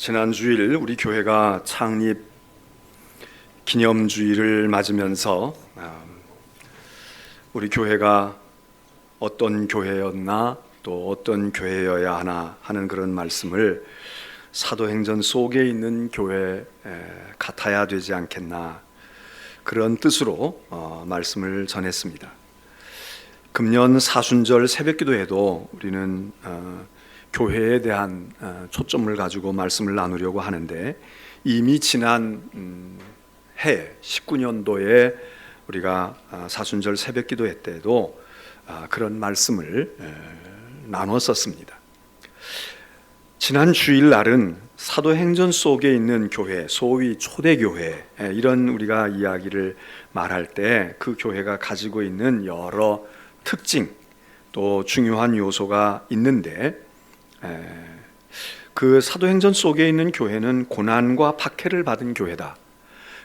지난 주일 우리 교회가 창립 기념주일을 맞으면서 우리 교회가 어떤 교회였나 또 어떤 교회여야 하나 하는 그런 말씀을 사도행전 속에 있는 교회 같아야 되지 않겠나 그런 뜻으로 말씀을 전했습니다. 금년 사순절 새벽기도에도 우리는 교회에 대한 초점을 가지고 말씀을 나누려고 하는데 이미 지난 해 19년도에 우리가 사순절 새벽기도회 때도 그런 말씀을 나눴었습니다. 지난 주일날은 사도행전 속에 있는 교회, 소위 초대교회 이런 우리가 이야기를 말할 때 그 교회가 가지고 있는 여러 특징 또 중요한 요소가 있는데 그 사도행전 속에 있는 교회는 고난과 박해를 받은 교회다.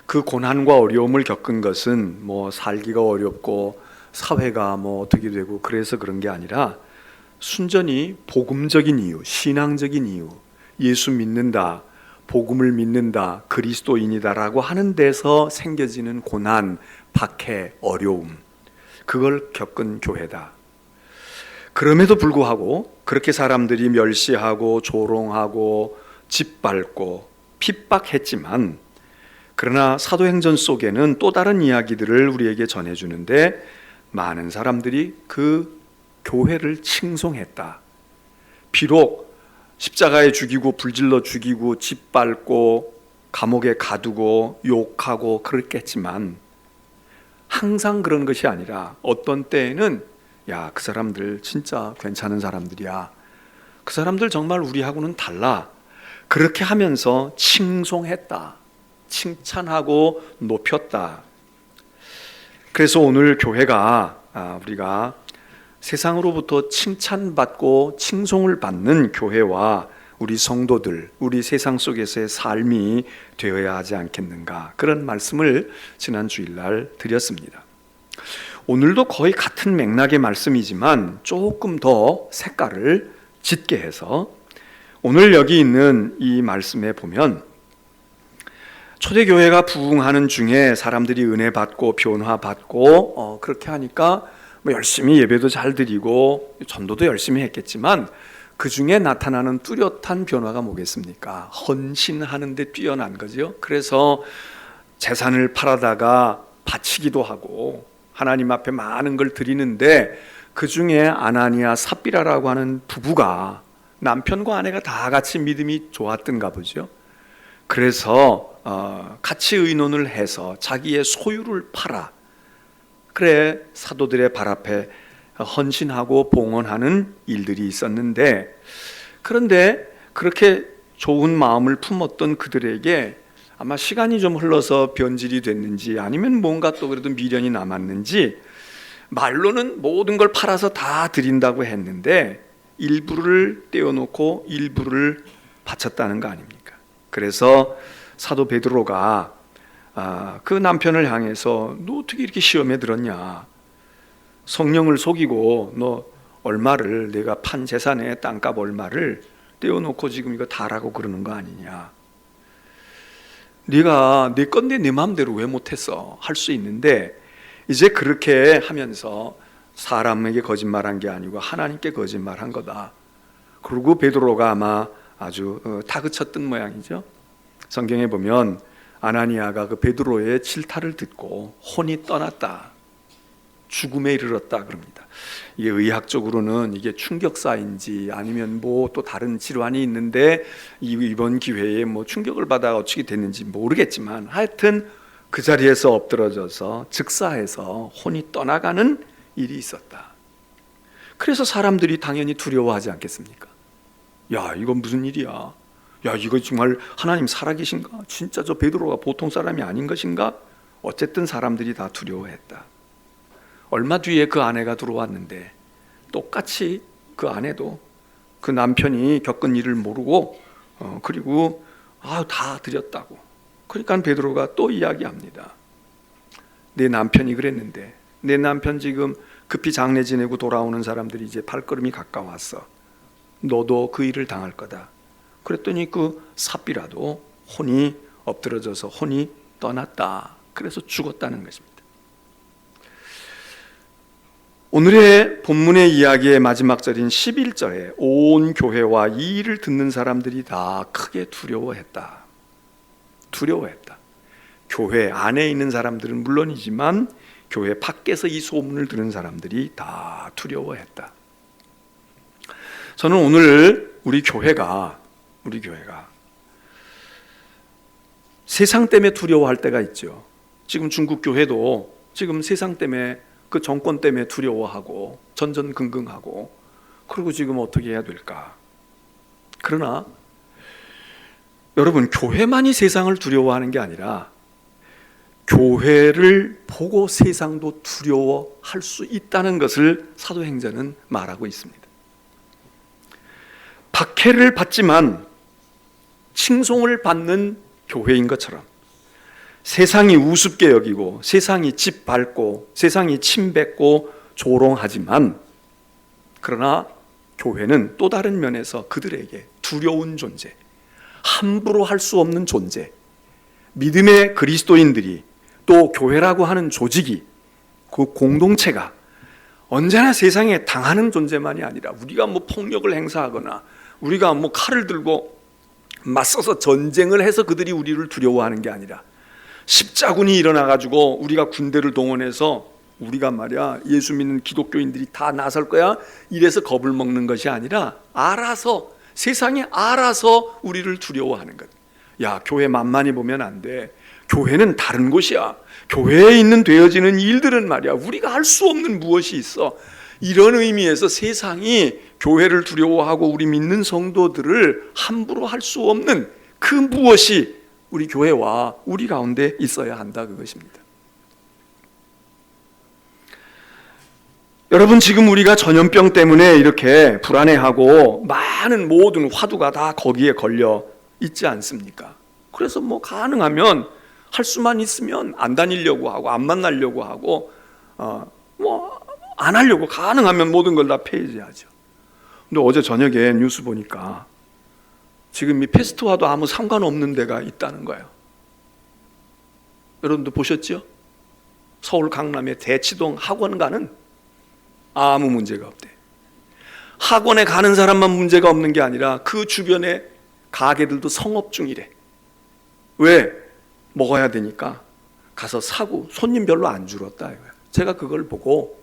그 고난과 어려움을 겪은 것은 뭐 살기가 어렵고 사회가 뭐 어떻게 되고 그래서 그런 게 아니라 순전히 복음적인 이유, 신앙적인 이유, 예수 믿는다, 복음을 믿는다, 그리스도인이다라고 하는 데서 생겨지는 고난, 박해, 어려움, 그걸 겪은 교회다. 그럼에도 불구하고 그렇게 사람들이 멸시하고 조롱하고 짓밟고 핍박했지만 그러나 사도행전 속에는 또 다른 이야기들을 우리에게 전해주는데 많은 사람들이 그 교회를 칭송했다. 비록 십자가에 죽이고 불질러 죽이고 짓밟고 감옥에 가두고 욕하고 그랬겠지만 항상 그런 것이 아니라 어떤 때에는 야, 그 사람들 진짜 괜찮은 사람들이야. 그 사람들 정말 우리하고는 달라. 그렇게 하면서 칭송했다. 칭찬하고 높였다. 그래서 오늘 교회가 우리가 세상으로부터 칭찬받고 칭송을 받는 교회와 우리 성도들, 우리 세상 속에서의 삶이 되어야 하지 않겠는가 그런 말씀을 지난 주일날 드렸습니다. 오늘도 거의 같은 맥락의 말씀이지만 조금 더 색깔을 짙게 해서 오늘 여기 있는 이 말씀에 보면 초대교회가 부흥하는 중에 사람들이 은혜 받고 변화 받고 그렇게 하니까 뭐 열심히 예배도 잘 드리고 전도도 열심히 했겠지만 그 중에 나타나는 뚜렷한 변화가 뭐겠습니까? 헌신하는 데 뛰어난 거죠. 그래서 재산을 팔아다가 바치기도 하고 하나님 앞에 많은 걸 드리는데 그 중에 아나니아 삽비라라고 하는 부부가 남편과 아내가 다 같이 믿음이 좋았던가 보죠. 그래서 같이 의논을 해서 자기의 소유를 팔아 그래 사도들의 발 앞에 헌신하고 봉헌하는 일들이 있었는데 그런데 그렇게 좋은 마음을 품었던 그들에게 아마 시간이 좀 흘러서 변질이 됐는지 아니면 뭔가 또 그래도 미련이 남았는지 말로는 모든 걸 팔아서 다 드린다고 했는데 일부를 떼어놓고 일부를 바쳤다는 거 아닙니까? 그래서 사도 베드로가 그 남편을 향해서 너 어떻게 이렇게 시험에 들었냐? 성령을 속이고 너 얼마를 내가 판 재산의 땅값 얼마를 떼어놓고 지금 이거 다라고 그러는 거 아니냐? 네가 내 건데 네 마음대로 왜 못했어? 할 수 있는데 이제 그렇게 하면서 사람에게 거짓말한 게 아니고 하나님께 거짓말한 거다. 그리고 베드로가 아마 아주 다그쳤던 모양이죠. 성경에 보면 아나니아가 그 베드로의 질타를 듣고 혼이 떠났다. 죽음에 이르렀다 그럽니다. 이게 의학적으로는 이게 충격사인지 아니면 뭐 또 다른 질환이 있는데 이번 기회에 뭐 충격을 받아 어떻게 됐는지 모르겠지만 하여튼 그 자리에서 엎드러져서 즉사해서 혼이 떠나가는 일이 있었다. 그래서 사람들이 당연히 두려워하지 않겠습니까? 야, 이건 무슨 일이야? 야, 이거 정말 하나님 살아계신가? 진짜 저 베드로가 보통 사람이 아닌 것인가? 어쨌든 사람들이 다 두려워했다. 얼마 뒤에 그 아내가 들어왔는데 똑같이 그 아내도 그 남편이 겪은 일을 모르고 그리고 다 드렸다고. 그러니까 베드로가 또 이야기합니다. 내 남편이 그랬는데 내 남편 지금 급히 장례 지내고 돌아오는 사람들이 이제 발걸음이 가까웠어. 너도 그 일을 당할 거다. 그랬더니 그 삽비라도 혼이 엎드러져서 혼이 떠났다. 그래서 죽었다는 것입니다. 오늘의 본문의 이야기의 마지막 절인 11절에 온 교회와 이 일을 듣는 사람들이 다 크게 두려워했다. 두려워했다. 교회 안에 있는 사람들은 물론이지만 교회 밖에서 이 소문을 들은 사람들이 다 두려워했다. 저는 오늘 우리 교회가 세상 때문에 두려워할 때가 있죠. 지금 중국 교회도 지금 세상 때문에 그 정권 때문에 두려워하고 전전긍긍하고, 그리고 지금 어떻게 해야 될까? 그러나 여러분, 교회만이 세상을 두려워하는 게 아니라 교회를 보고 세상도 두려워할 수 있다는 것을 사도행전은 말하고 있습니다. 박해를 받지만 칭송을 받는 교회인 것처럼 세상이 우습게 여기고 세상이 짓밟고 세상이 침뱉고 조롱하지만, 그러나 교회는 또 다른 면에서 그들에게 두려운 존재, 함부로 할 수 없는 존재, 믿음의 그리스도인들이 또 교회라고 하는 조직이, 그 공동체가 언제나 세상에 당하는 존재만이 아니라 우리가 뭐 폭력을 행사하거나 우리가 뭐 칼을 들고 맞서서 전쟁을 해서 그들이 우리를 두려워하는 게 아니라, 십자군이 일어나가지고 우리가 군대를 동원해서 우리가 말이야 예수 믿는 기독교인들이 다 나설 거야 이래서 겁을 먹는 것이 아니라 알아서, 세상에 알아서 우리를 두려워하는 것. 야, 교회 만만히 보면 안 돼. 교회는 다른 곳이야. 교회에 있는 되어지는 일들은 말이야 우리가 할 수 없는 무엇이 있어. 이런 의미에서 세상이 교회를 두려워하고 우리 믿는 성도들을 함부로 할 수 없는 그 무엇이 우리 교회와 우리 가운데 있어야 한다, 그것입니다. 여러분, 지금 우리가 전염병 때문에 이렇게 불안해하고 많은 모든 화두가 다 거기에 걸려 있지 않습니까? 그래서 뭐 가능하면 할 수만 있으면 안 다니려고 하고 안 만나려고 하고 뭐 안 하려고, 가능하면 모든 걸 다 폐지하죠. 근데 어제 저녁에 뉴스 보니까 지금 이 패스트와도 아무 상관없는 데가 있다는 거예요. 여러분도 보셨죠? 서울 강남의 대치동 학원가는 아무 문제가 없대. 학원에 가는 사람만 문제가 없는 게 아니라 그 주변의 가게들도 성업 중이래. 왜? 먹어야 되니까 가서 사고 손님 별로 안 줄었다 이거야. 제가 그걸 보고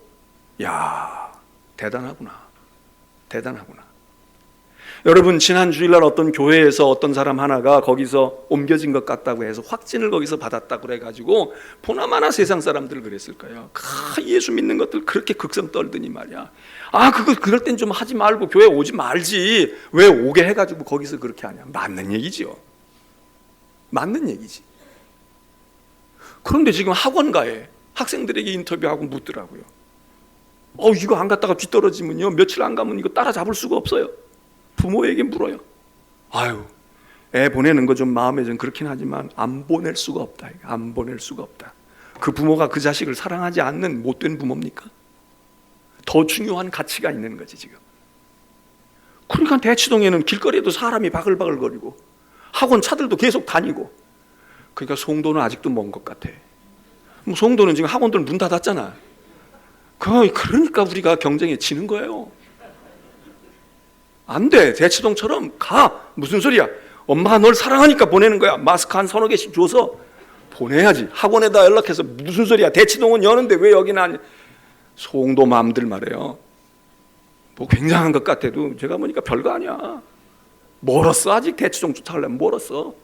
야, 대단하구나. 여러분, 지난 주일날 어떤 교회에서 어떤 사람 하나가 거기서 옮겨진 것 같다고 해서 확진을 거기서 받았다고 그래가지고 보나마나 세상 사람들 그랬을 거예요. 예수 믿는 것들 그렇게 극성 떨더니 말이야. 그럴 땐 좀 하지 말고 교회 오지 말지. 왜 오게 해가지고 거기서 그렇게 하냐. 맞는 얘기죠. 맞는 얘기지. 그런데 지금 학원가에 학생들에게 인터뷰하고 묻더라고요. 이거 안 갔다가 뒤떨어지면요 며칠 안 가면 이거 따라잡을 수가 없어요. 부모에게 물어요. 애 보내는 거 좀 마음에 좀 그렇긴 하지만 안 보낼 수가 없다. 안 보낼 수가 없다. 그 부모가 그 자식을 사랑하지 않는 못된 부모입니까? 더 중요한 가치가 있는 거지 지금. 그러니까 대치동에는 길거리에도 사람이 바글바글거리고 학원 차들도 계속 다니고. 그러니까 송도는 아직도 먼 것 같아. 송도는 지금 학원들 문 닫았잖아. 그러니까 우리가 경쟁에 지는 거예요. 안 돼. 대치동처럼 가. 무슨 소리야. 엄마가 널 사랑하니까 보내는 거야. 마스크 한 서너 개씩 줘서 보내야지. 학원에다 연락해서 무슨 소리야. 대치동은 여는데 왜 여기는 안. 송도 맘들 말이에요. 뭐 굉장한 것 같아도 제가 보니까 별거 아니야. 멀었어. 아직 대치동 쫓아가려면 멀었어.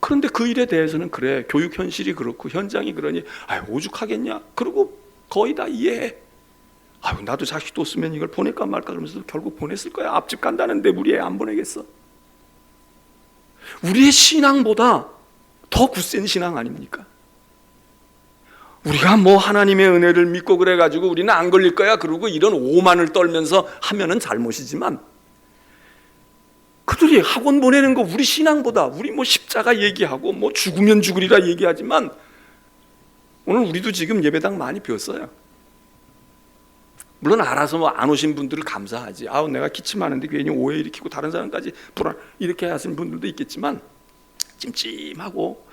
그런데 그 일에 대해서는 그래, 교육 현실이 그렇고 현장이 그러니 오죽하겠냐. 그리고 거의 다 이해해. 나도 자식 뒀으면 이걸 보낼까 말까 그러면서 결국 보냈을 거야. 앞집 간다는데 우리 애 안 보내겠어. 우리의 신앙보다 더 굳센 신앙 아닙니까? 우리가 뭐 하나님의 은혜를 믿고 그래가지고 우리는 안 걸릴 거야 그러고 이런 오만을 떨면서 하면은 잘못이지만, 그들이 학원 보내는 거 우리 신앙보다, 우리 뭐 십자가 얘기하고 뭐 죽으면 죽으리라 얘기하지만 오늘 우리도 지금 예배당 많이 비었어요. 물론 알아서 뭐 안 오신 분들을 감사하지. 아우 내가 기침하는데 괜히 오해 일으키고 다른 사람까지 불안 이렇게 하시는 분들도 있겠지만 찜찜하고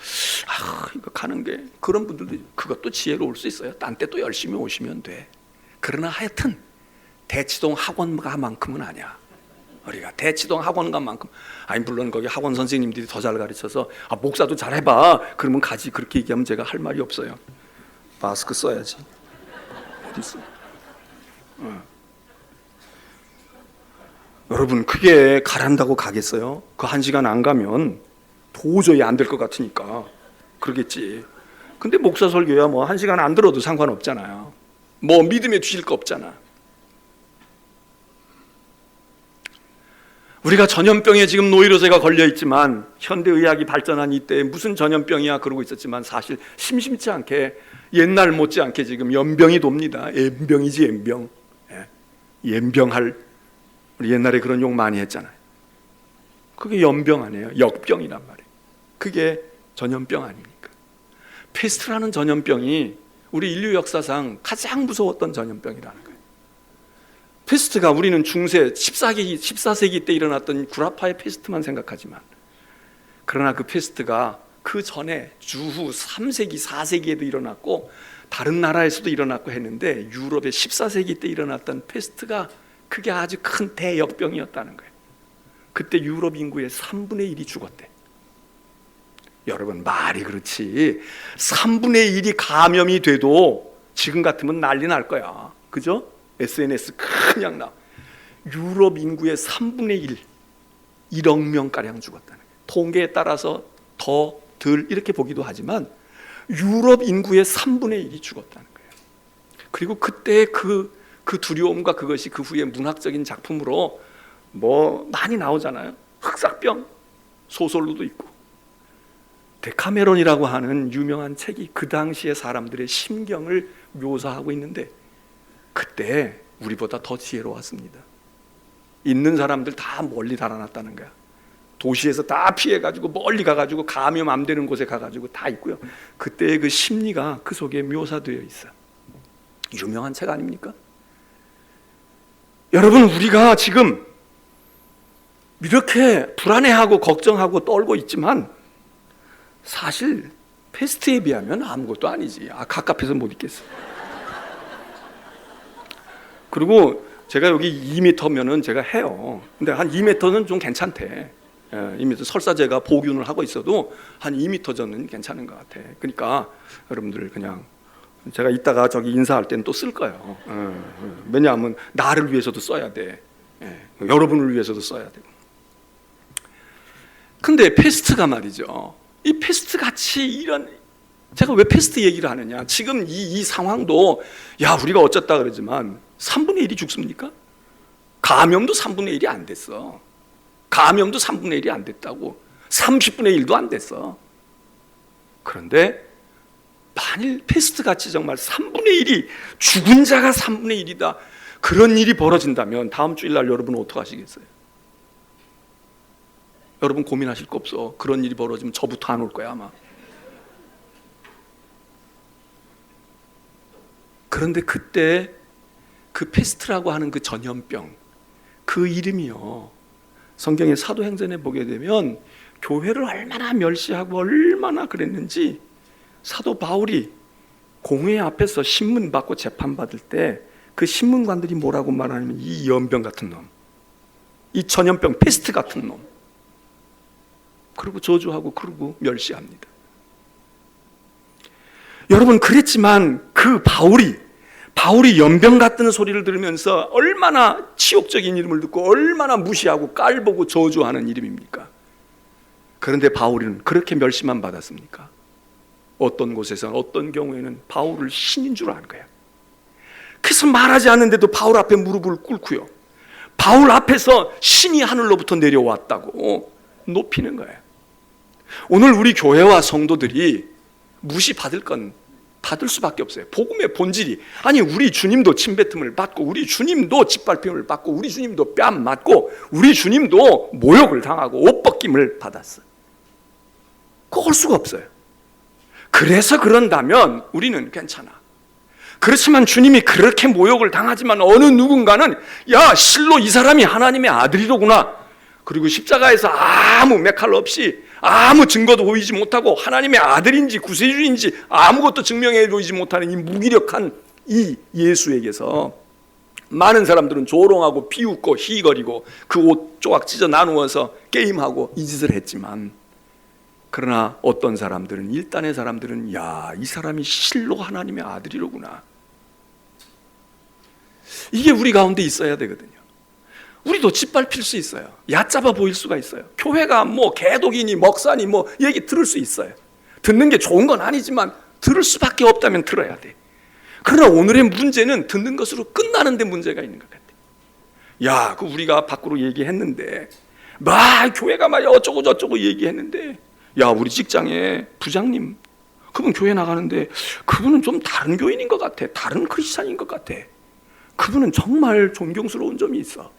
이거 가는 게 그런 분들도 그것도 지혜로울 수 있어요. 딴 때 또 열심히 오시면 돼. 그러나 하여튼 대치동 학원가만큼은 아니야. 우리가 대치동 학원가만큼 아니 물론 거기 학원 선생님들이 더 잘 가르쳐서 목사도 잘 해봐 그러면 가지. 그렇게 얘기하면 제가 할 말이 없어요. 마스크 써야지. 어디 있어? 여러분 그게 가란다고 가겠어요? 그 1시간 안 가면 도저히 안 될 것 같으니까 그러겠지. 근데 목사 설교야 뭐 1시간 안 들어도 상관없잖아요. 뭐 믿음에 주실 거 없잖아. 우리가 전염병에 지금 노이로제가 걸려있지만 현대의학이 발전한 이때에 무슨 전염병이야 그러고 있었지만 사실 심심치 않게 옛날 못지않게 지금 연병이 돕니다. N병이지 N병. 연병할 우리 옛날에 그런 욕 많이 했잖아요. 그게 연병 아니에요. 역병이란 말이에요. 그게 전염병 아닙니까? 페스트라는 전염병이 우리 인류 역사상 가장 무서웠던 전염병이라는 거예요. 페스트가 우리는 중세 14세기 때 일어났던 구라파의 페스트만 생각하지만 그러나 그 페스트가 그 전에 주후 3세기 4세기에도 일어났고 다른 나라에서도 일어났고 했는데 유럽의 14세기 때 일어났던 페스트가 그게 아주 큰 대역병이었다는 거예요. 그때 유럽 인구의 3분의 1이 죽었대. 여러분 말이 그렇지 3분의 1이 감염이 돼도 지금 같으면 난리 날 거야. 그죠? SNS 그냥 나. 유럽 인구의 3분의 1 1억 명가량 죽었다는 거예요. 통계에 따라서 더 덜 이렇게 보기도 하지만 유럽 인구의 3분의 1이 죽었다는 거예요. 그리고 그때 그 두려움과 그것이 그 후에 문학적인 작품으로 뭐 많이 나오잖아요. 흑사병 소설로도 있고 데카메론이라고 하는 유명한 책이 그 당시의 사람들의 심경을 묘사하고 있는데 그때 우리보다 더 지혜로웠습니다. 있는 사람들 다 멀리 달아났다는 거야. 도시에서 다 피해가지고 멀리 가가지고 감염 안 되는 곳에 가가지고 다 있고요. 그때의 그 심리가 그 속에 묘사되어 있어. 유명한 책 아닙니까? 여러분 우리가 지금 이렇게 불안해하고 걱정하고 떨고 있지만 사실 패스트에 비하면 아무것도 아니지. 갑갑해서 못 있겠어. 그리고 제가 여기 2m면은 제가 해요. 근데 한 2m는 좀 괜찮대. 2m 설사 제가 보균을 하고 있어도 한 2m 전은 괜찮은 것 같아. 그러니까 여러분들 그냥 제가 이따가 저기 인사할 때는 또 쓸 거예요. 왜냐하면 나를 위해서도 써야 돼. 여러분을 위해서도 써야 돼. 근데 패스트가 말이죠. 이 패스트 같이 이런 제가 왜 패스트 얘기를 하느냐? 지금 이 상황도 야 우리가 어쩌다 그러지만 3분의 1이 죽습니까? 감염도 3분의 1이 안 됐어. 감염도 3분의 1이 안 됐다고. 30분의 1도 안 됐어. 그런데 만일 패스트 같이 정말 3분의 1이 죽은 자가 3분의 1이다. 그런 일이 벌어진다면 다음 주일날 여러분은 어떻게 하시겠어요? 여러분 고민하실 거 없어. 그런 일이 벌어지면 저부터 안 올 거야 아마. 그런데 그때 그 패스트라고 하는 그 전염병 그 이름이요. 성경의 사도행전에 보게 되면 교회를 얼마나 멸시하고 얼마나 그랬는지 사도 바울이 공회 앞에서 신문 받고 재판받을 때 그 신문관들이 뭐라고 말하냐면 이 연병 같은 놈, 이 전염병 패스트 같은 놈 그리고 저주하고 그러고 멸시합니다. 여러분 그랬지만 그 바울이 연병 같은 소리를 들으면서 얼마나 치욕적인 이름을 듣고 얼마나 무시하고 깔보고 저주하는 이름입니까? 그런데 바울은 그렇게 멸시만 받았습니까? 어떤 곳에서는 어떤 경우에는 바울을 신인 줄 아는 거예요. 그래서 말하지 않는데도 바울 앞에 무릎을 꿇고요. 바울 앞에서 신이 하늘로부터 내려왔다고 높이는 거예요. 오늘 우리 교회와 성도들이 무시받을 건 받을 수밖에 없어요. 복음의 본질이 아니 우리 주님도 침뱉음을 받고 우리 주님도 짓밟힘을 받고 우리 주님도 뺨 맞고 우리 주님도 모욕을 당하고 옷 벗김을 받았어요. 그거 할 수가 없어요. 그래서 그런다면 우리는 괜찮아. 그렇지만 주님이 그렇게 모욕을 당하지만 어느 누군가는 야, 실로 이 사람이 하나님의 아들이로구나. 그리고 십자가에서 아무 메칼 없이 아무 증거도 보이지 못하고 하나님의 아들인지 구세주인지 아무것도 증명해 보이지 못하는 이 무기력한 이 예수에게서 많은 사람들은 조롱하고 비웃고 희거리고 그 옷 조각 찢어 나누어서 게임하고 이 짓을 했지만, 그러나 어떤 사람들은, 일단의 사람들은 야, 이 사람이 실로 하나님의 아들이로구나. 이게 우리 가운데 있어야 되거든요. 우리도 짓밟힐 수 있어요. 얕잡아 보일 수가 있어요. 교회가 뭐 개독이니 먹사니 뭐 얘기 들을 수 있어요. 듣는 게 좋은 건 아니지만 들을 수밖에 없다면 들어야 돼. 그러나 오늘의 문제는 듣는 것으로 끝나는 데 문제가 있는 것 같아. 야, 그 우리가 밖으로 얘기했는데 막 교회가 막 어쩌고 저쩌고 얘기했는데, 야, 우리 직장에 부장님, 그분 교회 나가는데 그분은 좀 다른 교인인 것 같아. 다른 크리스찬인 것 같아. 그분은 정말 존경스러운 점이 있어.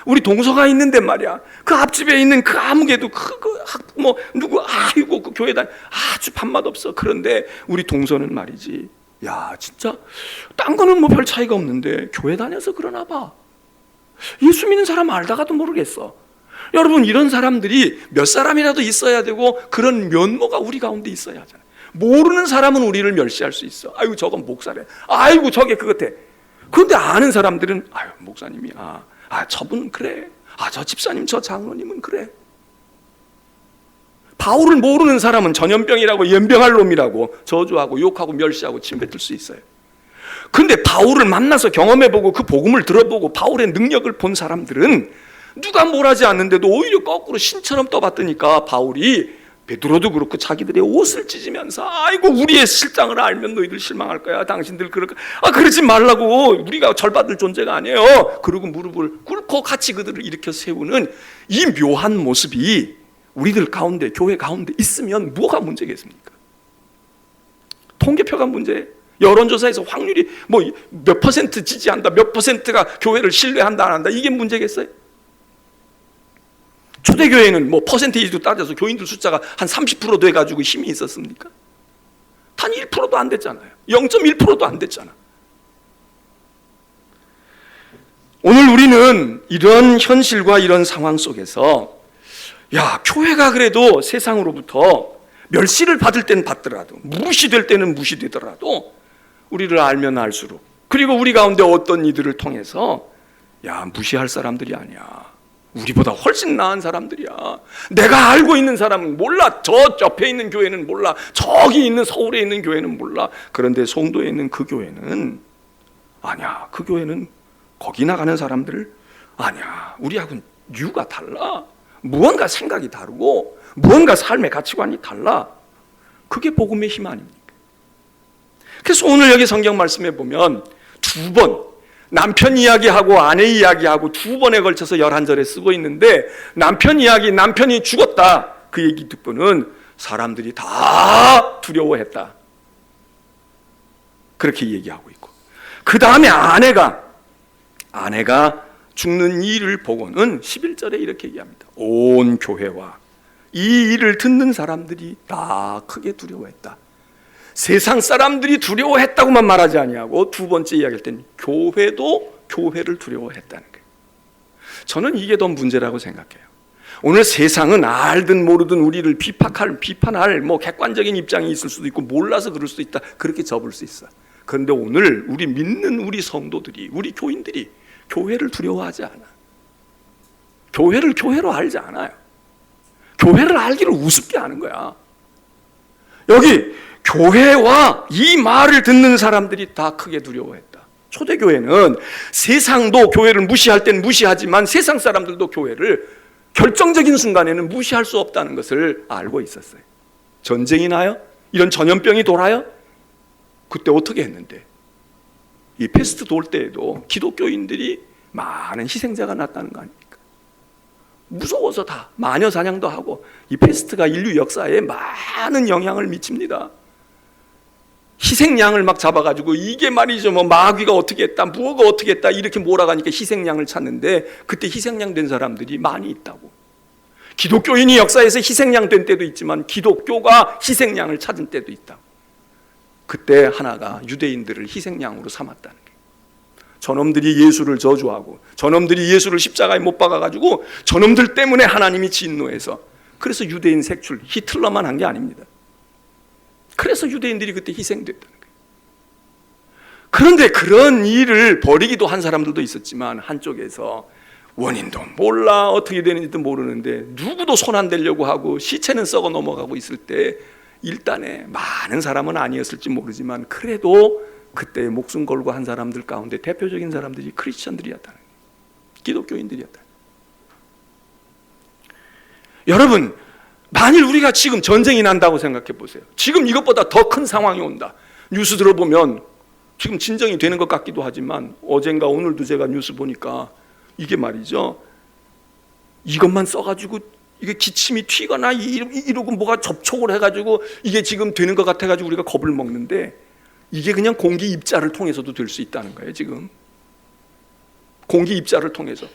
우리 동서가 있는데 말이야, 그 앞집에 있는 그 아무개도 그 학부모 누구 아이고 그 교회 다니 아주 밥맛 없어. 그런데 우리 동서는 말이지, 야, 진짜 딴 거는 뭐 별 차이가 없는데 교회 다녀서 그러나 봐. 예수 믿는 사람 알다가도 모르겠어. 여러분, 이런 사람들이 몇 사람이라도 있어야 되고 그런 면모가 우리 가운데 있어야 하잖아요. 모르는 사람은 우리를 멸시할 수 있어. 아이고 저건 목사래. 아이고 저게 그것해. 그런데 아는 사람들은 아유 목사님이야. 아 저분은 그래. 아 저 집사님 저 장로님은 그래. 바울을 모르는 사람은 전염병이라고 연병할 놈이라고 저주하고 욕하고 멸시하고 침뱉을 수 있어요. 그런데 바울을 만나서 경험해보고 그 복음을 들어보고 바울의 능력을 본 사람들은 누가 뭘 하지 않는데도 오히려 거꾸로 신처럼 떠받드니까 바울이 베드로도 그렇고 자기들의 옷을 찢으면서 아이고 우리의 실장을 알면 너희들 실망할 거야. 당신들 그럴 거야. 아 그러지 말라고. 우리가 절받을 존재가 아니에요. 그리고 무릎을 꿇고 같이 그들을 일으켜 세우는 이 묘한 모습이 우리들 가운데 교회 가운데 있으면 뭐가 문제겠습니까? 통계표가 문제예요. 여론조사에서 확률이 뭐 몇 퍼센트 지지한다, 몇 퍼센트가 교회를 신뢰한다 안 한다, 이게 문제겠어요? 초대교회는 뭐 퍼센테이지도 따져서 교인들 숫자가 한 30% 돼가지고 힘이 있었습니까? 단 1%도 안 됐잖아요. 0.1%도 안 됐잖아. 오늘 우리는 이런 현실과 이런 상황 속에서 야, 교회가 그래도 세상으로부터 멸시를 받을 땐 받더라도, 무시될 때는 무시되더라도 우리를 알면 알수록, 그리고 우리 가운데 어떤 이들을 통해서 야, 무시할 사람들이 아니야. 우리보다 훨씬 나은 사람들이야. 내가 알고 있는 사람은 몰라. 저 옆에 있는 교회는 몰라. 저기 있는 서울에 있는 교회는 몰라. 그런데 송도에 있는 그 교회는 아니야. 그 교회는 거기 나가는 사람들 아니야. 우리하고는 류가 달라. 무언가 생각이 다르고 무언가 삶의 가치관이 달라. 그게 복음의 힘 아닙니까? 그래서 오늘 여기 성경 말씀에 보면 두 번 남편 이야기하고 아내 이야기하고 두 번에 걸쳐서 11절에 쓰고 있는데, 남편 이야기, 남편이 죽었다, 그 얘기 듣고는 사람들이 다 두려워했다, 그렇게 얘기하고 있고, 그 다음에 아내가 죽는 일을 보고는 11절에 이렇게 얘기합니다. 온 교회와 이 일을 듣는 사람들이 다 크게 두려워했다. 세상 사람들이 두려워했다고만 말하지 아니하고 두 번째 이야기할 때는 교회도 교회를 두려워했다는 거예요. 저는 이게 더 문제라고 생각해요. 오늘 세상은 알든 모르든 우리를 비판할 뭐 객관적인 입장이 있을 수도 있고 몰라서 그럴 수도 있다, 그렇게 접을 수 있어. 그런데 오늘 우리 믿는 우리 성도들이, 우리 교인들이 교회를 두려워하지 않아. 교회를 교회로 알지 않아요. 교회를 알기를 우습게 하는 거야. 여기 교회와 이 말을 듣는 사람들이 다 크게 두려워했다. 초대교회는 세상도 교회를 무시할 땐 무시하지만 세상 사람들도 교회를 결정적인 순간에는 무시할 수 없다는 것을 알고 있었어요. 전쟁이 나요? 이런 전염병이 돌아요? 그때 어떻게 했는데? 이 패스트 돌 때에도 기독교인들이 많은 희생자가 났다는 거 아닙니까? 무서워서 다 마녀 사냥도 하고, 이 패스트가 인류 역사에 많은 영향을 미칩니다. 희생양을 막 잡아가지고 이게 말이죠, 뭐 마귀가 어떻게 했다, 무엇가 어떻게 했다 이렇게 몰아가니까 희생양을 찾는데, 그때 희생양 된 사람들이 많이 있다고. 기독교인이 역사에서 희생양 된 때도 있지만 기독교가 희생양을 찾은 때도 있다고. 그때 하나가 유대인들을 희생양으로 삼았다는 거예요. 저놈들이 예수를 저주하고 저놈들이 예수를 십자가에 못 박아가지고 저놈들 때문에 하나님이 진노해서, 그래서 유대인 색출 히틀러만 한 게 아닙니다. 그래서 유대인들이 그때 희생됐다는 거예요. 그런데 그런 일을 벌이기도 한 사람들도 있었지만 한쪽에서 원인도 몰라, 어떻게 되는지도 모르는데 누구도 손 안 대려고 하고 시체는 썩어 넘어가고 있을 때 일단에 많은 사람은 아니었을지 모르지만 그래도 그때 목숨 걸고 한 사람들 가운데 대표적인 사람들이 크리스천들이었다는 거예요. 기독교인들이었다. 여러분, 만일 우리가 지금 전쟁이 난다고 생각해 보세요. 지금 이것보다 더 큰 상황이 온다. 뉴스 들어보면 지금 진정이 되는 것 같기도 하지만 어젠가 오늘도 제가 뉴스 보니까 이게 말이죠, 이것만 써가지고 이게 기침이 튀거나 이러고 뭐가 접촉을 해가지고 이게 지금 되는 것 같아가지고 우리가 겁을 먹는데, 이게 그냥 공기 입자를 통해서도 될 수 있다는 거예요. 지금 공기 입자를 통해서.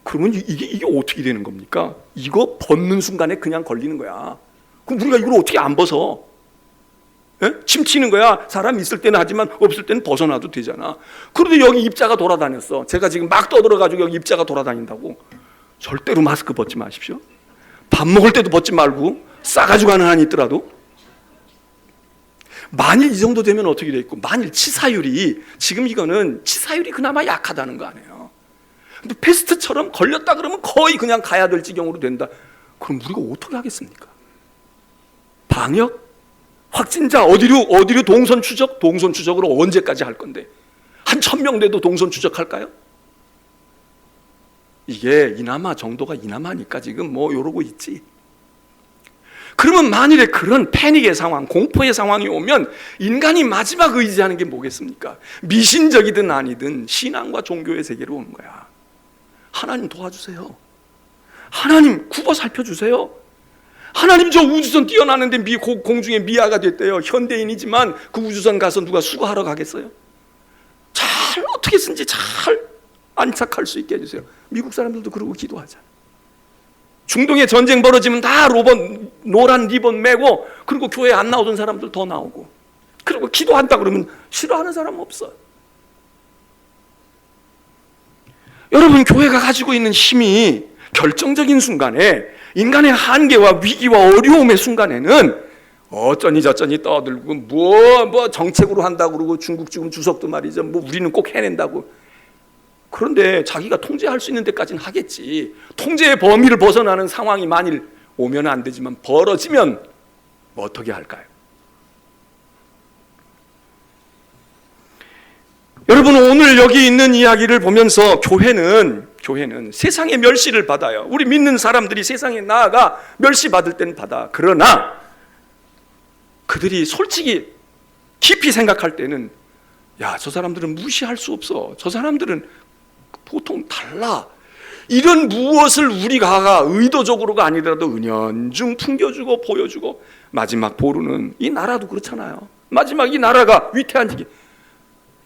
그러면 이게 어떻게 되는 겁니까? 이거 벗는 순간에 그냥 걸리는 거야. 그럼 우리가 이걸 어떻게 안 벗어? 예? 침 튀는 거야. 사람 있을 때는 하지만 없을 때는 벗어놔도 되잖아. 그런데 여기 입자가 돌아다녔어. 제가 지금 막 떠들어가지고 여기 입자가 돌아다닌다고. 절대로 마스크 벗지 마십시오. 밥 먹을 때도 벗지 말고, 싸가지고 하는 한이 있더라도. 만일 이 정도 되면 어떻게 돼 있고, 만일 치사율이, 지금 이거는 치사율이 그나마 약하다는 거 아니에요. 근데 패스트처럼 걸렸다 그러면 거의 그냥 가야 될 지경으로 된다. 그럼 우리가 어떻게 하겠습니까? 방역? 확진자 어디로 동선 추적? 동선 추적으로 언제까지 할 건데? 한 1000명 돼도 동선 추적할까요? 이게 이나마 정도가 이나마니까 지금 뭐 이러고 있지. 그러면 만일에 그런 패닉의 상황, 공포의 상황이 오면 인간이 마지막 의지하는 게 뭐겠습니까? 미신적이든 아니든 신앙과 종교의 세계로 오는 거야. 하나님 도와주세요. 하나님 굽어 살펴주세요. 하나님 저 우주선 뛰어나는데 공중에 미아가 됐대요. 현대인이지만 그 우주선 가서 누가 수거하러 가겠어요? 잘 어떻게 든지 잘 안착할 수 있게 해주세요. 미국 사람들도 그러고 기도하잖아요. 중동에 전쟁 벌어지면 다 노란 리본 메고, 그리고 교회 안 나오던 사람들 더 나오고, 그리고 기도한다 그러면 싫어하는 사람 없어요. 여러분, 교회가 가지고 있는 힘이 결정적인 순간에, 인간의 한계와 위기와 어려움의 순간에는 어쩌니 저쩌니 떠들고 뭐 정책으로 한다고 그러고, 중국 지금 주석도 말이죠, 뭐 우리는 꼭 해낸다고. 그런데 자기가 통제할 수 있는 데까지는 하겠지. 통제의 범위를 벗어나는 상황이 만일 오면 안 되지만 벌어지면 뭐 어떻게 할까요? 여러분, 오늘 여기 있는 이야기를 보면서 교회는 세상의 멸시를 받아요. 우리 믿는 사람들이 세상에 나아가 멸시받을 때는 받아. 그러나 그들이 솔직히 깊이 생각할 때는, 야, 저 사람들은 무시할 수 없어. 저 사람들은 보통 달라. 이런 무엇을 우리가 의도적으로가 아니더라도 은연중 풍겨주고 보여주고, 마지막 보루는 이 나라도 그렇잖아요. 마지막 이 나라가 위태한 지기,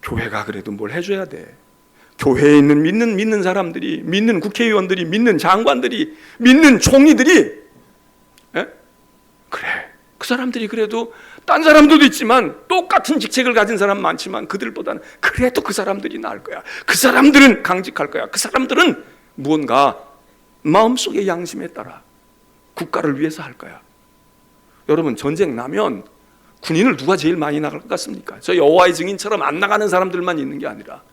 교회가 그래도 뭘 해줘야 돼. 교회에 있는 믿는 사람들이, 믿는 국회의원들이, 믿는 장관들이, 믿는 총리들이, 그래, 그 사람들이 그래도 딴 사람들도 있지만 똑같은 직책을 가진 사람 많지만 그들보다는 그래도 그 사람들이 나을 거야. 그 사람들은 강직할 거야. 그 사람들은 무언가 마음속의 양심에 따라 국가를 위해서 할 거야. 여러분, 전쟁 나면 군인을 누가 제일 많이 나갈 것 같습니까? 저 여호와의 증인처럼 안 나가는 사람들만 있는 게 아니라,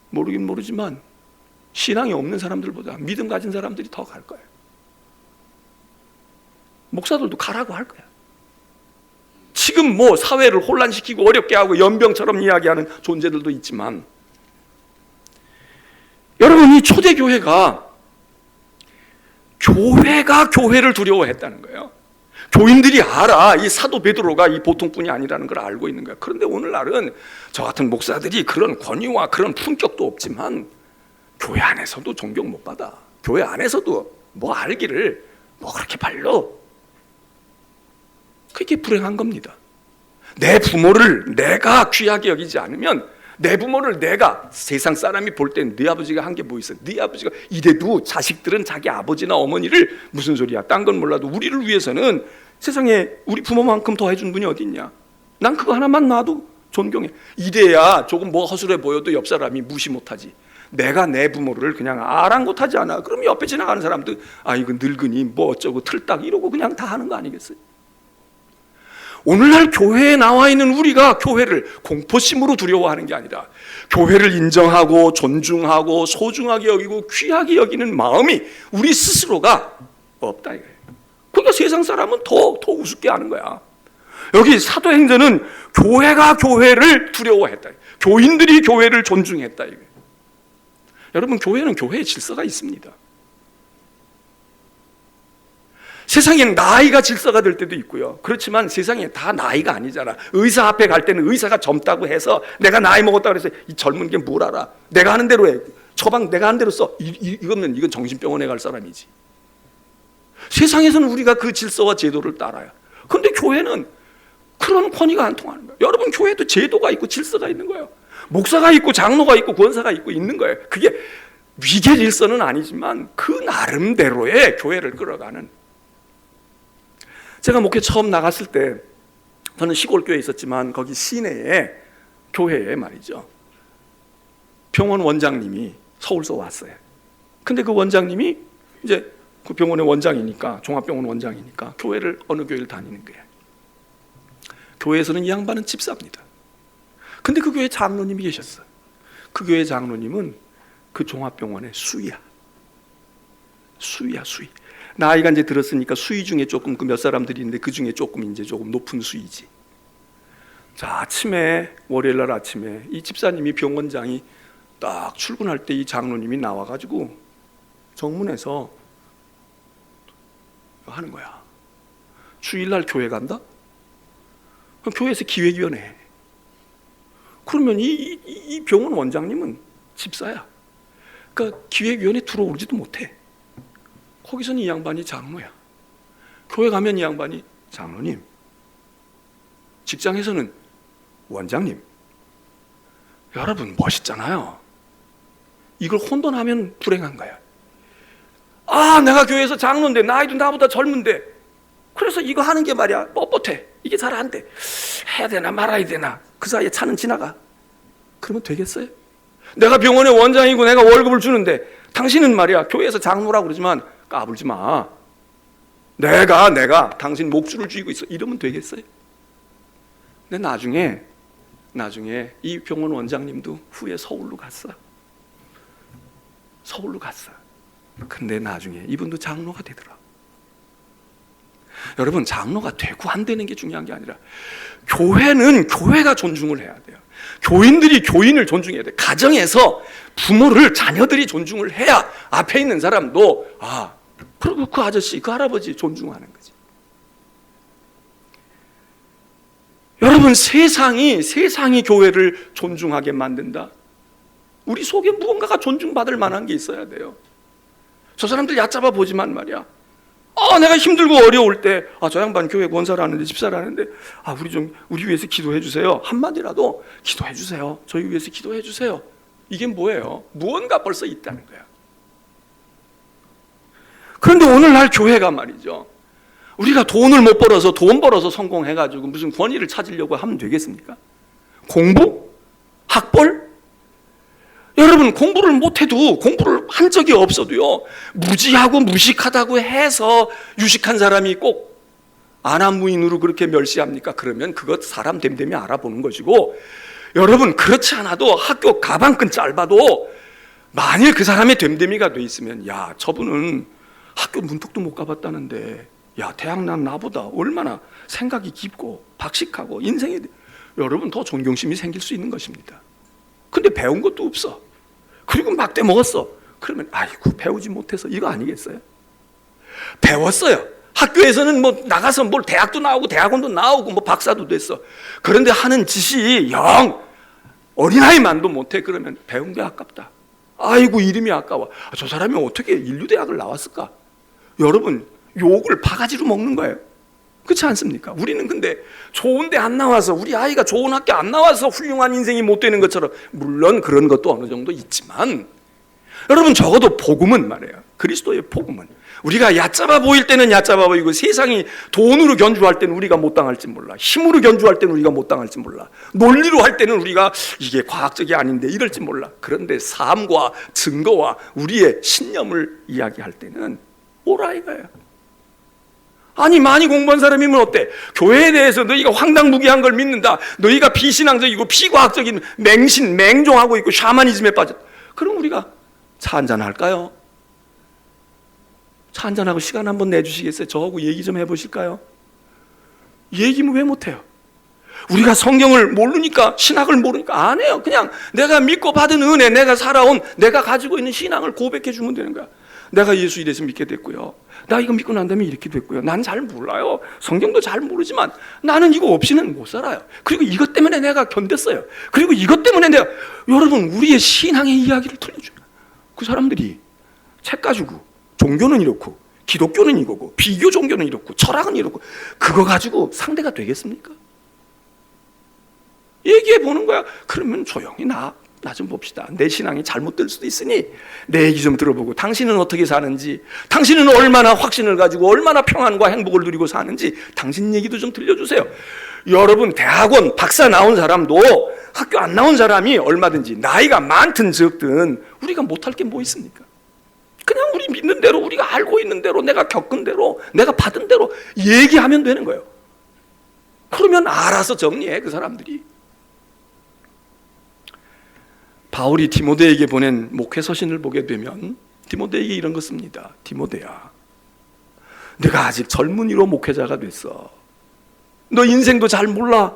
모르긴 모르지만 신앙이 없는 사람들보다 믿음 가진 사람들이 더 갈 거예요. 목사들도 가라고 할 거야. 지금 뭐 사회를 혼란시키고 어렵게 하고 연병처럼 이야기하는 존재들도 있지만, 여러분, 이 초대교회가 교회를 두려워했다는 거예요. 교인들이 알아. 이 사도 베드로가 이 보통뿐이 아니라는 걸 알고 있는 거야. 그런데 오늘날은 저 같은 목사들이 그런 권위와 그런 품격도 없지만 교회 안에서도 존경 못 받아. 교회 안에서도 뭐 알기를 뭐 그렇게 발로. 그게 불행한 겁니다. 내 부모를 내가 귀하게 여기지 않으면, 내 부모를 내가, 세상 사람이 볼 땐 네 아버지가 한 게 뭐 있어? 네 아버지가 이래도 자식들은 자기 아버지나 어머니를, 무슨 소리야, 딴 건 몰라도 우리를 위해서는 세상에 우리 부모만큼 더 해준 분이 어디 있냐? 난 그거 하나만 놔도 존경해. 이래야 조금 뭐 허술해 보여도 옆 사람이 무시 못하지. 내가 내 부모를 그냥 아랑곳하지 않아. 그럼 옆에 지나가는 사람도 아 이거 늙은이 뭐 어쩌고 틀딱 이러고 그냥 다 하는 거 아니겠어요? 오늘날 교회에 나와 있는 우리가 교회를 공포심으로 두려워하는 게 아니라 교회를 인정하고 존중하고 소중하게 여기고 귀하게 여기는 마음이 우리 스스로가 없다 이거예요. 그러니까 세상 사람은 더 우습게 하는 거야. 여기 사도행전은 교회가 교회를 두려워했다. 교인들이 교회를 존중했다 이거예요. 여러분, 교회는 교회의 질서가 있습니다. 세상에는 나이가 질서가 될 때도 있고요. 그렇지만 세상에 다 나이가 아니잖아. 의사 앞에 갈 때는 의사가 젊다고 해서 내가 나이 먹었다고 해서 이 젊은 게 뭘 알아. 내가 하는 대로 해. 처방 내가 하는 대로 써. 이건 정신병원에 갈 사람이지. 세상에서는 우리가 그 질서와 제도를 따라요. 그런데 교회는 그런 권위가 안 통하는 거예요. 여러분, 교회도 제도가 있고 질서가 있는 거예요. 목사가 있고 장로가 있고 권사가 있고 있는 거예요. 그게 위계 질서는 아니지만 그 나름대로의 교회를 끌어가는. 제가 목회 처음 나갔을 때 저는 시골 교회에 있었지만 거기 시내에 교회에 말이죠, 병원 원장님이 서울서 왔어요. 근데 그 원장님이 이제 그 병원의 원장이니까, 종합병원 원장이니까 교회를 어느 교회를 다니는 거예요. 교회에서는 이 양반은 집사입니다. 근데 그 교회 장로님이 계셨어요. 그 교회 장로님은 그 종합병원의 수의야. 수의. 나이가 이제 들었으니까 수의 중에 조금 그 몇 사람들이 있는데 그 중에 조금 이제 조금 높은 수의지. 자, 아침에, 월요일날 아침에 이 집사님이 병원장이 딱 출근할 때 이 장로님이 나와가지고 정문에서 하는 거야. 주일날 교회 간다? 그럼 교회에서 기획위원회 해. 그러면 이 병원 원장님은 집사야. 그러니까 기획위원회 들어오지도 못해. 거기서는 이 양반이 장로야. 교회 가면 이 양반이 장로님, 직장에서는 원장님. 여러분, 멋있잖아요. 이걸 혼돈하면 불행한 거야. 아, 내가 교회에서 장로인데 나이도 나보다 젊은데 그래서 이거 하는 게 말이야 뻣뻣해. 이게 잘 안 돼. 해야 되나 말아야 되나. 그 사이에 차는 지나가. 그러면 되겠어요? 내가 병원의 원장이고 내가 월급을 주는데 당신은 말이야 교회에서 장로라고 그러지만 까불지 마. 내가 당신 목줄을 쥐고 있어. 이러면 되겠어요? 근데 나중에 이 병원 원장님도 후에 서울로 갔어. 근데 나중에 이분도 장로가 되더라. 여러분, 장로가 되고 안 되는 게 중요한 게 아니라 교회는 교회가 존중을 해야 돼요. 교인들이 교인을 존중해야 돼. 가정에서 부모를 자녀들이 존중을 해야 앞에 있는 사람도 그리고 그 아저씨, 그 할아버지 존중하는 거지. 여러분, 세상이 교회를 존중하게 만든다. 우리 속에 무언가가 존중받을 만한 게 있어야 돼요. 저 사람들 얕잡아 보지만 말이야. 내가 힘들고 어려울 때, 저 양반 교회 권사라는데 집사라는데, 우리 위해서 기도해 주세요. 한마디라도 기도해 주세요. 저희 위해서 기도해 주세요. 이게 뭐예요? 무언가 벌써 있다는 거야. 그런데 오늘날 교회가 말이죠, 우리가 돈을 못 벌어서 돈 벌어서 성공해가지고 무슨 권위를 찾으려고 하면 되겠습니까? 공부? 학벌? 여러분, 공부를 못해도, 공부를 한 적이 없어도요, 무지하고 무식하다고 해서 유식한 사람이 꼭 안하무인으로 그렇게 멸시합니까? 그러면 그것 사람 됨됨이 알아보는 것이고, 여러분, 그렇지 않아도 학교 가방끈 짧아도 만일 그 사람의 됨됨이가 돼 있으면, 야, 저분은 학교 문턱도 못 가봤다는데, 야, 대학 난 나보다 얼마나 생각이 깊고 박식하고 인생에, 여러분, 더 존경심이 생길 수 있는 것입니다. 근데 배운 것도 없어. 그리고 막대 먹었어. 그러면 아이고, 배우지 못해서 이거 아니겠어요? 배웠어요. 학교에서는 뭐 나가서 뭘 대학도 나오고 대학원도 나오고 뭐 박사도 됐어. 그런데 하는 짓이 영 어린아이만도 못해. 그러면 배운 게 아깝다. 아이고, 이름이 아까워. 저 사람이 어떻게 인류대학을 나왔을까? 여러분, 욕을 바가지로 먹는 거예요. 그렇지 않습니까? 우리는 근데 좋은 데 안 나와서, 우리 아이가 좋은 학교 안 나와서 훌륭한 인생이 못 되는 것처럼, 물론 그런 것도 어느 정도 있지만, 여러분 적어도 복음은 말이에요. 그리스도의 복음은 우리가 얕잡아 보일 때는 얕잡아 보이고 세상이 돈으로 견주할 때는 우리가 못 당할지 몰라. 힘으로 견주할 때는 우리가 못 당할지 몰라. 논리로 할 때는 우리가 이게 과학적이 아닌데 이럴지 몰라. 그런데 삶과 증거와 우리의 신념을 이야기할 때는 오라 이거예요. 아니 많이 공부한 사람이면 어때? 교회에 대해서 너희가 황당무계한 걸 믿는다. 너희가 비신앙적이고 비과학적인 맹신, 맹종하고 있고 샤머니즘에 빠졌다. 그럼 우리가 차 한잔 할까요? 차 한잔하고 시간 한번 내주시겠어요? 저하고 얘기 좀 해보실까요? 얘기는 왜 못해요? 우리가 성경을 모르니까, 신학을 모르니까 안 해요. 그냥 내가 믿고 받은 은혜, 내가 살아온, 내가 가지고 있는 신앙을 고백해 주면 되는 거야. 내가 예수 이래서 믿게 됐고요. 나 이거 믿고 난 다음에 이렇게 됐고요. 난 잘 몰라요. 성경도 잘 모르지만 나는 이거 없이는 못 살아요. 그리고 이것 때문에 내가 견뎠어요. 그리고 이것 때문에 내가, 여러분 우리의 신앙의 이야기를 들려줘요. 그 사람들이 책 가지고 종교는 이렇고 기독교는 이거고 비교 종교는 이렇고 철학은 이렇고 그거 가지고 상대가 되겠습니까? 얘기해 보는 거야. 그러면 조용히 나 좀 봅시다. 내 신앙이 잘못될 수도 있으니 내 얘기 좀 들어보고 당신은 어떻게 사는지, 당신은 얼마나 확신을 가지고 얼마나 평안과 행복을 누리고 사는지 당신 얘기도 좀 들려주세요. 여러분 대학원 박사 나온 사람도 학교 안 나온 사람이 얼마든지 나이가 많든 적든 우리가 못할 게 뭐 있습니까? 그냥 우리 믿는 대로, 우리가 알고 있는 대로, 내가 겪은 대로, 내가 받은 대로 얘기하면 되는 거예요. 그러면 알아서 정리해 그 사람들이. 바울이 디모데에게 보낸 목회 서신을 보게 되면 디모데에게 이런 거 씁니다. 디모데야, 내가 아직 젊은이로 목회자가 됐어. 너 인생도 잘 몰라.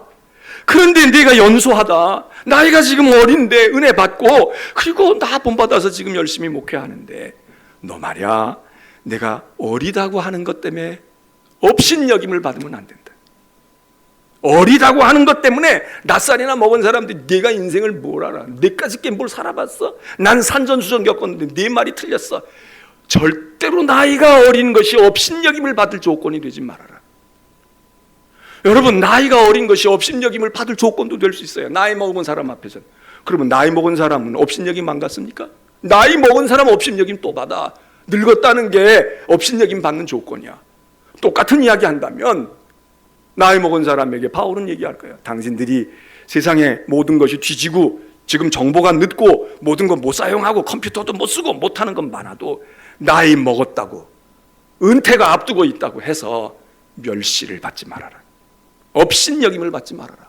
그런데 내가 연소하다. 나이가 지금 어린데 은혜 받고 그리고 나 본받아서 지금 열심히 목회하는데 너 말이야, 내가 어리다고 하는 것 때문에 업신여김을 받으면 안 된다. 어리다고 하는 것 때문에 낯살이나 먹은 사람들이 네가 인생을 뭘 알아? 내까지 게 뭘 살아봤어? 난 산전수전 겪었는데 네 말이 틀렸어. 절대로 나이가 어린 것이 업신여김을 받을 조건이 되지 말아라. 여러분 나이가 어린 것이 업신여김을 받을 조건도 될 수 있어요. 나이 먹은 사람 앞에서는. 그러면 나이 먹은 사람은 업신여김 안 받습니까? 나이 먹은 사람 업신여김 또 받아. 늙었다는 게 업신여김 받는 조건이야. 똑같은 이야기 한다면 나이 먹은 사람에게 바울은 얘기할 거예요. 당신들이 세상에 모든 것이 뒤지고 지금 정보가 늦고 모든 건 못 사용하고 컴퓨터도 못 쓰고 못하는 건 많아도 나이 먹었다고 은퇴가 앞두고 있다고 해서 멸시를 받지 말아라. 업신여김을 받지 말아라.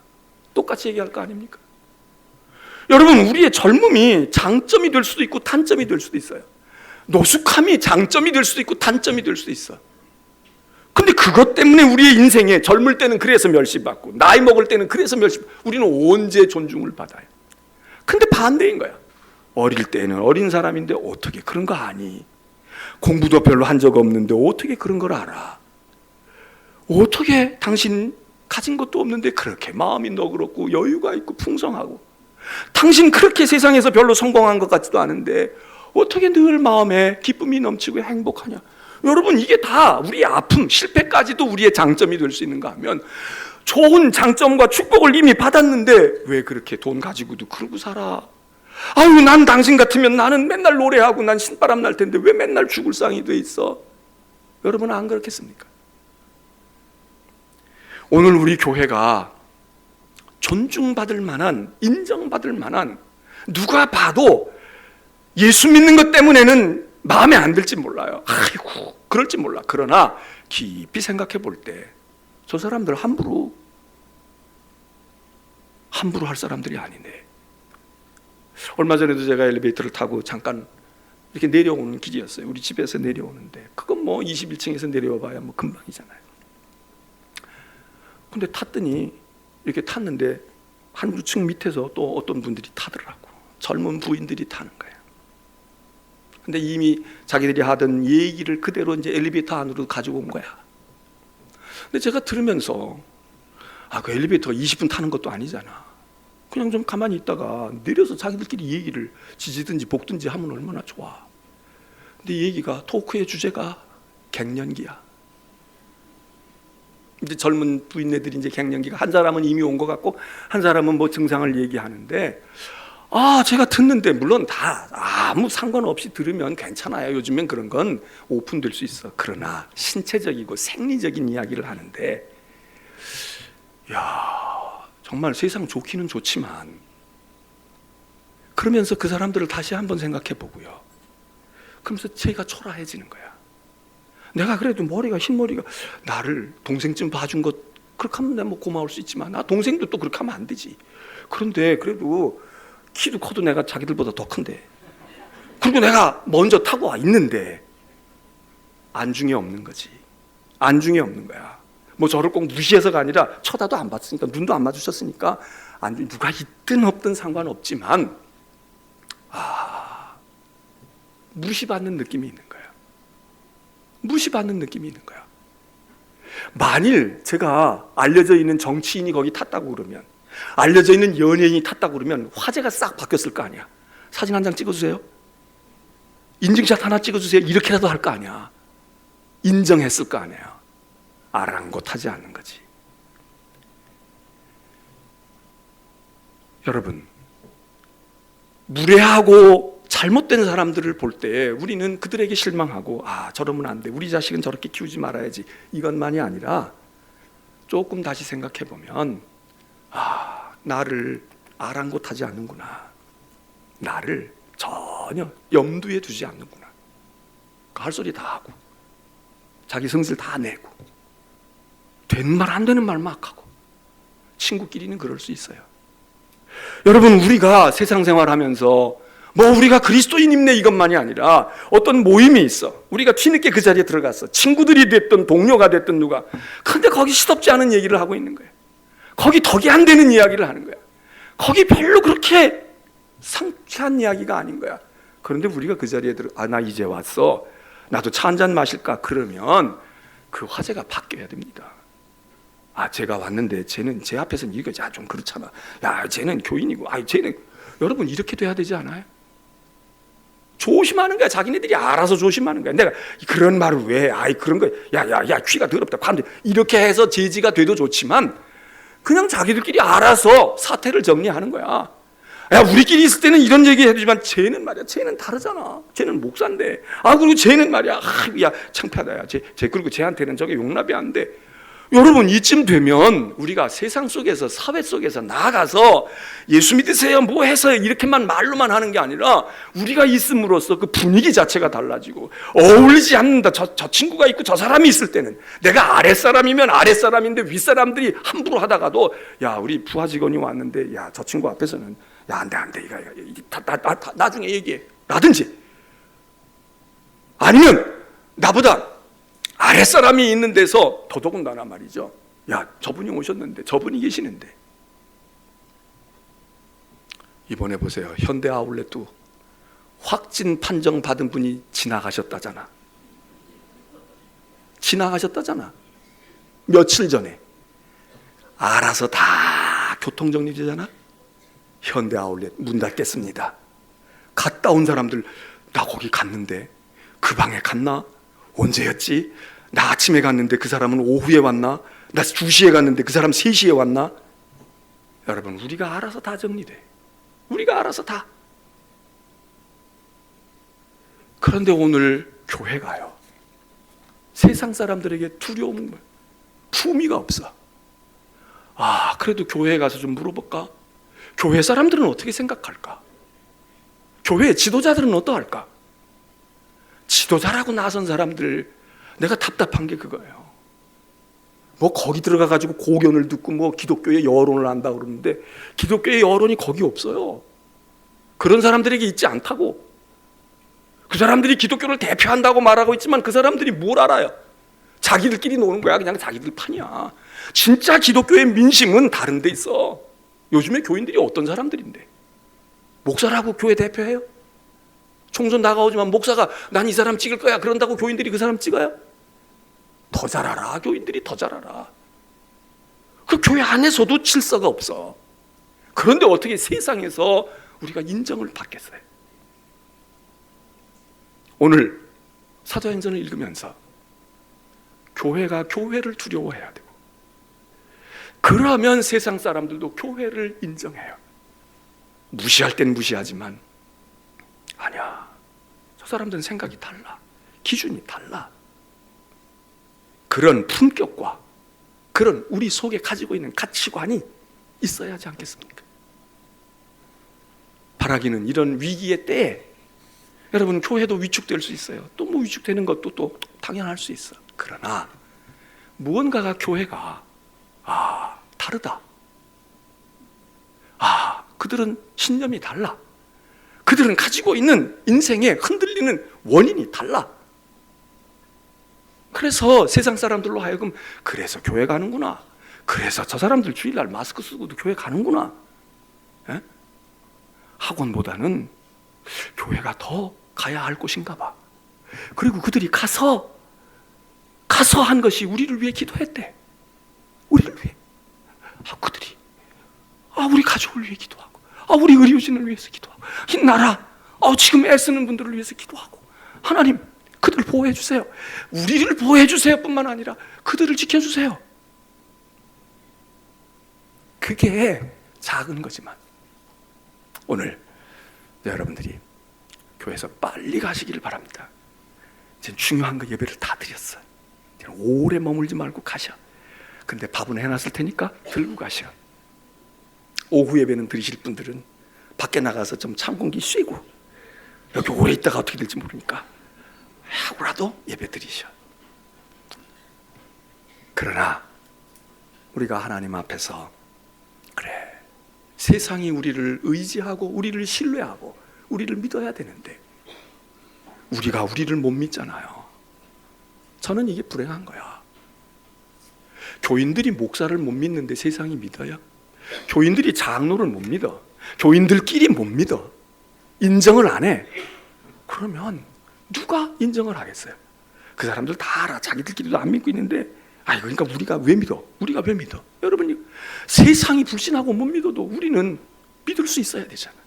똑같이 얘기할 거 아닙니까? 여러분 우리의 젊음이 장점이 될 수도 있고 단점이 될 수도 있어요. 노숙함이 장점이 될 수도 있고 단점이 될 수도 있어. 근데 그것 때문에 우리의 인생에 젊을 때는 그래서 멸시받고 나이 먹을 때는 그래서 멸시받고 우리는 언제 존중을 받아요? 근데 반대인 거야. 어릴 때는 어린 사람인데 어떻게 그런 거 아니? 공부도 별로 한 적 없는데 어떻게 그런 걸 알아? 어떻게 당신 가진 것도 없는데 그렇게 마음이 너그럽고 여유가 있고 풍성하고 당신 그렇게 세상에서 별로 성공한 것 같지도 않은데 어떻게 늘 마음에 기쁨이 넘치고 행복하냐? 여러분 이게 다 우리의 아픔, 실패까지도 우리의 장점이 될 수 있는가 하면 좋은 장점과 축복을 이미 받았는데 왜 그렇게 돈 가지고도 그러고 살아? 아유 난 당신 같으면 나는 맨날 노래하고 난 신바람 날 텐데 왜 맨날 죽을 상이 돼 있어? 여러분 안 그렇겠습니까? 오늘 우리 교회가 존중받을 만한, 인정받을 만한, 누가 봐도 예수 믿는 것 때문에는 마음에 안 들지 몰라요. 아이고 그럴지 몰라. 그러나 깊이 생각해 볼 때 저 사람들 함부로 할 사람들이 아니네. 얼마 전에도 제가 엘리베이터를 타고 잠깐 이렇게 내려오는 길이었어요. 우리 집에서 내려오는데 그건 뭐 21층에서 내려와 봐야 뭐 금방이잖아요. 근데 탔더니 이렇게 탔는데 한 6층 밑에서 또 어떤 분들이 타더라고. 젊은 부인들이 타는 거예요. 근데 이미 자기들이 하던 얘기를 그대로 이제 엘리베이터 안으로 가지고 온 거야. 근데 제가 들으면서 그 엘리베이터가 20분 타는 것도 아니잖아. 그냥 좀 가만히 있다가 내려서 자기들끼리 얘기를 지지든지 볶든지 하면 얼마나 좋아. 근데 이 얘기가 토크의 주제가 갱년기야. 이제 젊은 부인네들이 이제 갱년기가 한 사람은 이미 온 것 같고 한 사람은 뭐 증상을 얘기하는데 제가 듣는데 물론 다 아무 상관없이 들으면 괜찮아요. 요즘엔 그런 건 오픈될 수 있어. 그러나 신체적이고 생리적인 이야기를 하는데, 정말 세상 좋기는 좋지만 그러면서 그 사람들을 다시 한번 생각해 보고요. 그러면서 제가 초라해지는 거야. 내가 그래도 머리가 흰머리가 나를 동생쯤 봐준 것 그렇게 하면 내가 뭐 고마울 수 있지만 나 동생도 또 그렇게 하면 안 되지. 그런데 그래도 키도 커도 내가 자기들보다 더 큰데, 그리고 내가 먼저 타고 와 있는데 안중에 없는 거지. 안중에 없는 거야. 뭐 저를 꼭 무시해서가 아니라 쳐다도 안 봤으니까, 눈도 안 마주쳤으니까 누가 있든 없든 상관없지만 무시받는 느낌이 있는 거야. 무시받는 느낌이 있는 거야. 만일 제가 알려져 있는 정치인이 거기 탔다고 그러면, 알려져 있는 연예인이 탔다고 그러면 화제가 싹 바뀌었을 거 아니야. 사진 한 장 찍어주세요, 인증샷 하나 찍어주세요, 이렇게라도 할 거 아니야. 인정했을 거 아니야. 아랑곳하지 않는 거지. 여러분, 무례하고 잘못된 사람들을 볼 때 우리는 그들에게 실망하고 저러면 안 돼, 우리 자식은 저렇게 키우지 말아야지, 이것만이 아니라 조금 다시 생각해 보면 나를 아랑곳하지 않는구나, 나를 전혀 염두에 두지 않는구나, 할 소리 다 하고 자기 성질 다 내고 된 말 안 되는 말 막 하고. 친구끼리는 그럴 수 있어요. 여러분, 우리가 세상 생활하면서 뭐 우리가 그리스도인입네 이것만이 아니라 어떤 모임이 있어, 우리가 뒤늦게 그 자리에 들어갔어, 친구들이 됐든 동료가 됐든 누가, 근데 거기 시덥지 않은 얘기를 하고 있는 거야. 거기 덕이 안 되는 이야기를 하는 거야. 거기 별로 그렇게 상쾌한 이야기가 아닌 거야. 그런데 우리가 그 자리에 나 이제 왔어, 나도 차 한잔 마실까, 그러면 그 화제가 바뀌어야 됩니다. 제가 왔는데 쟤는 제 앞에서는 이거 좀 그렇잖아, 쟤는 교인이고, 쟤는, 여러분, 이렇게 돼야 되지 않아요? 조심하는 거야. 자기네들이 알아서 조심하는 거야. 내가 그런 말을 왜 해? 그런 거, 야 귀가 더럽다, 이렇게 해서 제지가 돼도 좋지만 그냥 자기들끼리 알아서 사태를 정리하는 거야. 우리끼리 있을 때는 이런 얘기 해주지만 쟤는 말이야, 쟤는 다르잖아. 쟤는 목사인데, 그리고 쟤는 말이야, 창피하다, 그리고 쟤한테는 저게 용납이 안 돼. 여러분, 이쯤 되면 우리가 세상 속에서, 사회 속에서 나아가서 예수 믿으세요 뭐 해서 이렇게만 말로만 하는 게 아니라 우리가 있음으로써 그 분위기 자체가 달라지고, 어울리지 않는다, 저 친구가 있고 저 사람이 있을 때는, 내가 아랫사람이면 아랫사람인데 윗사람들이 함부로 하다가도 우리 부하 직원이 왔는데 저 친구 앞에서는 안 돼, 이거 나중에 얘기해 라든지, 아니면 나보다 아랫사람이 있는 데서 더더군다나 말이죠, 저분이 오셨는데, 저분이 계시는데. 이번에 보세요, 현대 아울렛도 확진 판정 받은 분이 지나가셨다잖아. 며칠 전에. 알아서 다 교통정리되잖아. 현대 아울렛 문 닫겠습니다. 갔다 온 사람들, 나 거기 갔는데 그 방에 갔나? 언제였지? 나 아침에 갔는데 그 사람은 오후에 왔나? 나 2시에 갔는데 그 사람 3시에 왔나? 여러분, 우리가 알아서 다 정리돼. 우리가 알아서 다. 그런데 오늘 교회가요, 세상 사람들에게 두려움, 품위가 없어. 그래도 교회에 가서 좀 물어볼까? 교회 사람들은 어떻게 생각할까? 교회 지도자들은 어떠할까? 지도자라고 나선 사람들, 내가 답답한 게 그거예요. 뭐 거기 들어가가지고 고견을 듣고 뭐 기독교의 여론을 한다 그러는데, 기독교의 여론이 거기 없어요. 그런 사람들에게 있지 않다고. 그 사람들이 기독교를 대표한다고 말하고 있지만 그 사람들이 뭘 알아요? 자기들끼리 노는 거야. 그냥 자기들 판이야. 진짜 기독교의 민심은 다른 데 있어. 요즘에 교인들이 어떤 사람들인데? 목사라고 교회 대표해요? 총선 다가오지만 목사가 난 이 사람 찍을 거야 그런다고 교인들이 그 사람 찍어요? 더 잘 알아. 교인들이 더 잘 알아. 그 교회 안에서도 질서가 없어. 그런데 어떻게 세상에서 우리가 인정을 받겠어요? 오늘 사도행전을 읽으면서 교회가 교회를 두려워해야 되고, 그러면 세상 사람들도 교회를 인정해요. 무시할 땐 무시하지만 아니야. 저 사람들은 생각이 달라. 기준이 달라. 그런 품격과 그런 우리 속에 가지고 있는 가치관이 있어야 하지 않겠습니까? 바라기는 이런 위기의 때에 여러분 교회도 위축될 수 있어요. 또 뭐 위축되는 것도 또 당연할 수 있어. 그러나 무언가가 교회가 다르다. 그들은 신념이 달라. 그들은 가지고 있는 인생에 흔들리는 원인이 달라. 그래서 세상 사람들로 하여금 그래서 교회 가는구나. 그래서 저 사람들 주일날 마스크 쓰고도 교회 가는구나. 에? 학원보다는 교회가 더 가야 할 곳인가 봐. 그리고 그들이 가서 한 것이 우리를 위해 기도했대. 우리를 위해. 그들이 우리 가족을 위해 기도하고, 우리 의료진을 위해서 기도하고, 이 나라 지금 애쓰는 분들을 위해서 기도하고, 하나님 그들을 보호해 주세요. 우리를 보호해 주세요 뿐만 아니라 그들을 지켜주세요. 그게 작은 거지만 오늘 여러분들이 교회에서 빨리 가시기를 바랍니다. 이제 중요한 거 예배를 다 드렸어요. 이제 오래 머물지 말고 가셔. 근데 밥은 해놨을 테니까 들고 가셔. 오후 예배는 드리실 분들은 밖에 나가서 좀 찬 공기 쐬고, 여기 오래 있다가 어떻게 될지 모르니까 하고라도 예배 드리셔. 그러나 우리가 하나님 앞에서 그래, 세상이 우리를 의지하고 우리를 신뢰하고 우리를 믿어야 되는데 우리가 우리를 못 믿잖아요. 저는 이게 불행한 거야. 교인들이 목사를 못 믿는데 세상이 믿어요? 교인들이 장로를 못 믿어. 교인들끼리 못 믿어. 인정을 안 해. 그러면 누가 인정을 하겠어요? 그 사람들 다 알아. 자기들끼리도 안 믿고 있는데 그러니까 우리가 왜 믿어? 우리가 왜 믿어? 여러분, 세상이 불신하고 못 믿어도 우리는 믿을 수 있어야 되잖아요.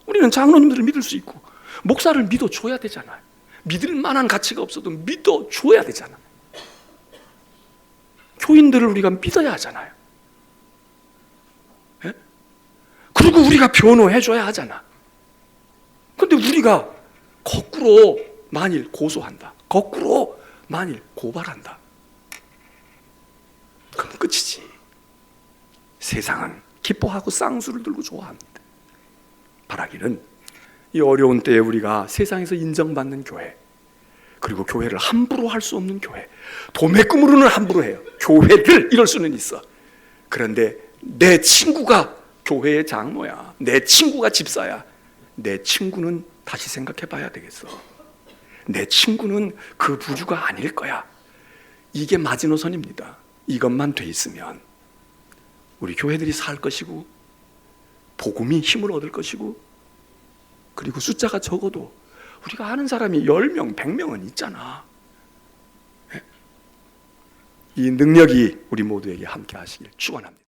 우리는 장로님들을 믿을 수 있고 목사를 믿어줘야 되잖아요. 믿을 만한 가치가 없어도 믿어줘야 되잖아요. 교인들을 우리가 믿어야 하잖아요. 예? 그리고 우리가 변호해줘야 하잖아. 근데 우리가 거꾸로 만일 고소한다, 거꾸로 만일 고발한다, 그럼 끝이지. 세상은 기뻐하고 쌍수를 들고 좋아합니다. 바라기는 이 어려운 때에 우리가 세상에서 인정받는 교회, 그리고 교회를 함부로 할 수 없는 교회, 도매금으로는 함부로 해요. 교회를 이럴 수는 있어. 그런데 내 친구가 교회의 장로야, 내 친구가 집사야, 내 친구는 다시 생각해 봐야 되겠어. 내 친구는 그 부주가 아닐 거야. 이게 마지노선입니다. 이것만 돼 있으면 우리 교회들이 살 것이고 복음이 힘을 얻을 것이고, 그리고 숫자가 적어도 우리가 아는 사람이 10명, 100명은 있잖아. 이 능력이 우리 모두에게 함께 하시길 축원합니다.